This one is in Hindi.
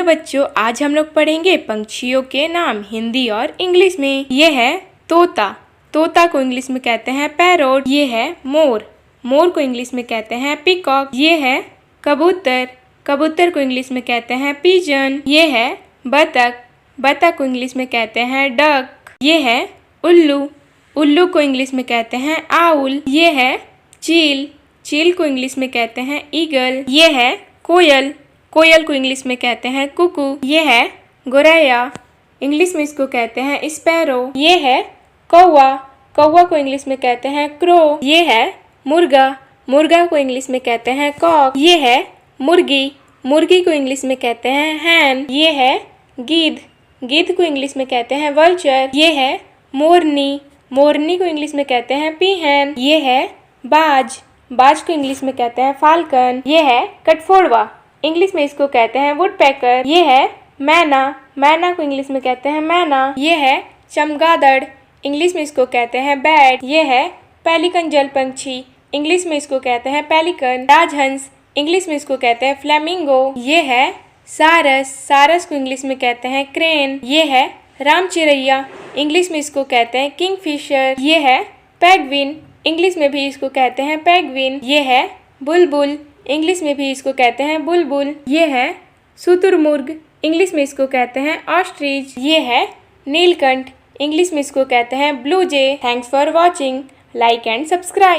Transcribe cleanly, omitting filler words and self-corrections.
तो बच्चों आज हम लोग पढ़ेंगे पंछियों के नाम हिंदी और इंग्लिश में। ये है तोता, तोता को इंग्लिश में कहते हैं पैरोट। ये है मोर, मोर को इंग्लिश में कहते हैं पीकॉक। ये है कबूतर, कबूतर को इंग्लिश में कहते हैं पिजन। ये है बतख, बतख को इंग्लिश में कहते हैं डक। ये है उल्लू, उल्लू को इंग्लिश में कहते हैं आउल। ये है चील, चील को इंग्लिश में कहते हैं ईगल। ये है कोयल, कोयल को इंग्लिश में कहते हैं कुकू। ये है गोरैया, इंग्लिश में इसको कहते हैं स्पैरो। ये है कौवा, कौवा को इंग्लिश में कहते हैं क्रो। ये है मुर्गा, मुर्गा को इंग्लिश में कहते हैं कॉक। ये है मुर्गी, मुर्गी को इंग्लिश में कहते हैं हैन। ये है गीद, गीद को इंग्लिश में कहते हैं वल्चर। ये है मोरनी, मोरनी को इंग्लिश में कहते हैं पीहन। ये है बाज, बाज को इंग्लिश में कहते हैं फाल्कन। ये है कटफोड़वा, इंग्लिश में इसको कहते हैं वुडपेकर। ये है मैना, मैना को इंग्लिश में कहते हैं मैना। ये है चमगादड़, इंग्लिश में इसको कहते हैं बैट। ये है पेलिकन जल पंछी, इंग्लिश में इसको कहते हैं पेलिकन। राजहंस, इंग्लिश में इसको कहते हैं फ्लेमिंगो। ये है सारस, सारस को इंग्लिश में कहते हैं क्रेन। ये है रामचिरैया, इंग्लिश में इसको कहते हैं किंगफिशर। ये है पेंगुइन, इंग्लिश में भी इसको कहते हैं पेंगुइन। ये है बुलबुल, इंग्लिश में भी इसको कहते हैं बुलबुल। ये है शुतुरमुर्ग, इंग्लिश में इसको कहते हैं ऑस्ट्रिच। ये है नीलकंठ, इंग्लिश में इसको कहते हैं blue J. Thanks for watching, like and subscribe.